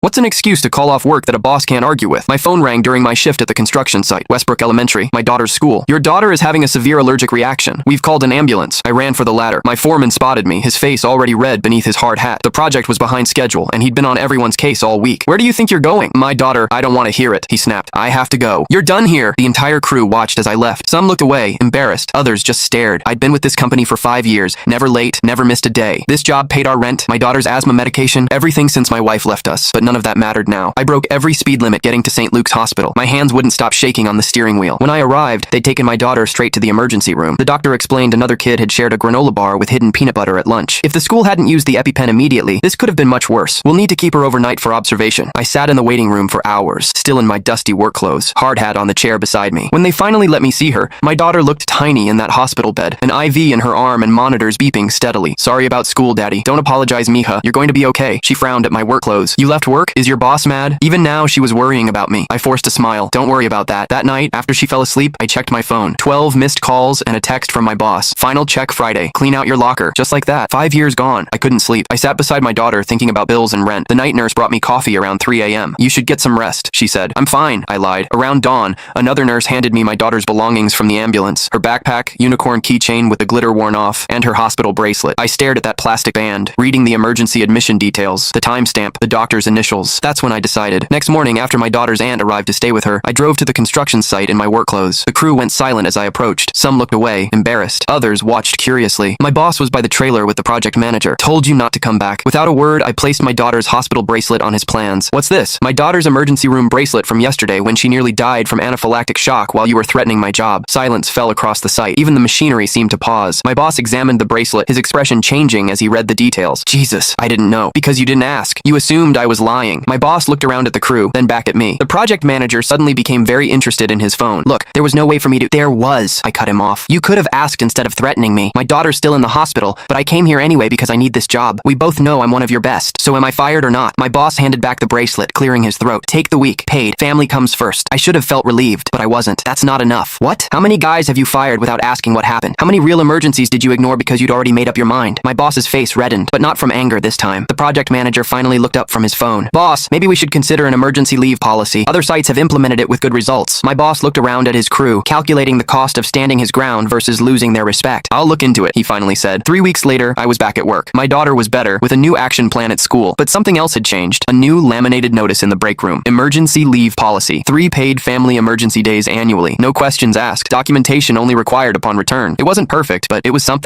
What's an excuse to call off work that a boss can't argue with? My phone rang during my shift at the construction site, Westbrook Elementary, my daughter's school. Your daughter is having a severe allergic reaction. We've called an ambulance. I ran for the ladder. My foreman spotted me, his face already red beneath his hard hat. The project was behind schedule, and he'd been on everyone's case all week. Where do you think you're going? My daughter, I don't want to hear it, he snapped. I have to go. You're done here. The entire crew watched as I left. Some looked away, embarrassed. Others just stared. I'd been with this company for 5 years, never late, never missed a day. This job paid our rent, my daughter's asthma medication, everything since my wife left us. But none of that mattered now. I broke every speed limit getting to St. Luke's Hospital. My hands wouldn't stop shaking on the steering wheel. When I arrived, they'd taken my daughter straight to the emergency room. The doctor explained another kid had shared a granola bar with hidden peanut butter at lunch. If the school hadn't used the EpiPen immediately, this could have been much worse. We'll need to keep her overnight for observation. I sat in the waiting room for hours, still in my dusty work clothes, hard hat on the chair beside me. When they finally let me see her, my daughter looked tiny in that hospital bed, an IV in her arm and monitors beeping steadily. Sorry about school, Daddy. Don't apologize, mija. You're going to be okay. She frowned at my work clothes. You left work? Is your boss mad? Even now, she was worrying about me. I forced a smile. Don't worry about that. That night, after she fell asleep, I checked my phone. 12 missed calls and a text from my boss. Final check Friday. Clean out your locker. Just like that. 5 years gone. I couldn't sleep. I sat beside my daughter thinking about bills and rent. The night nurse brought me coffee around 3 a.m. You should get some rest, she said. I'm fine, I lied. Around dawn, another nurse handed me my daughter's belongings from the ambulance. Her backpack, unicorn keychain with the glitter worn off, and her hospital bracelet. I stared at that plastic band, reading the emergency admission details, the timestamp, the doctor's initials. That's when I decided. Next morning, after my daughter's aunt arrived to stay with her, I drove to the construction site in my work clothes. The crew went silent as I approached. Some looked away, embarrassed. Others watched curiously. My boss was by the trailer with the project manager. Told you not to come back. Without a word, I placed my daughter's hospital bracelet on his plans. What's this? My daughter's emergency room bracelet from yesterday when she nearly died from anaphylactic shock while you were threatening my job. Silence fell across the site. Even the machinery seemed to pause. My boss examined the bracelet, his expression changing as he read the details. Jesus, I didn't know. Because you didn't ask. You assumed I was lying. My boss looked around at the crew, then back at me. The project manager suddenly became very interested in his phone. Look, there was no way for me to— There was. I cut him off. You could have asked instead of threatening me. My daughter's still in the hospital, but I came here anyway because I need this job. We both know I'm one of your best. So am I fired or not? My boss handed back the bracelet, clearing his throat. Take the week. Paid. Family comes first. I should have felt relieved, but I wasn't. That's not enough. What? How many guys have you fired without asking what happened? How many real emergencies did you ignore because you'd already made up your mind? My boss's face reddened, but not from anger this time. The project manager finally looked up from his phone. Boss, maybe we should consider an emergency leave policy. Other sites have implemented it with good results. My boss looked around at his crew, calculating the cost of standing his ground versus losing their respect. I'll look into it, he finally said. 3 weeks later, I was back at work. My daughter was better, with a new action plan at school. But something else had changed. A new laminated notice in the break room. Emergency leave policy. 3 paid family emergency days annually. No questions asked. Documentation only required upon return. It wasn't perfect, but it was something.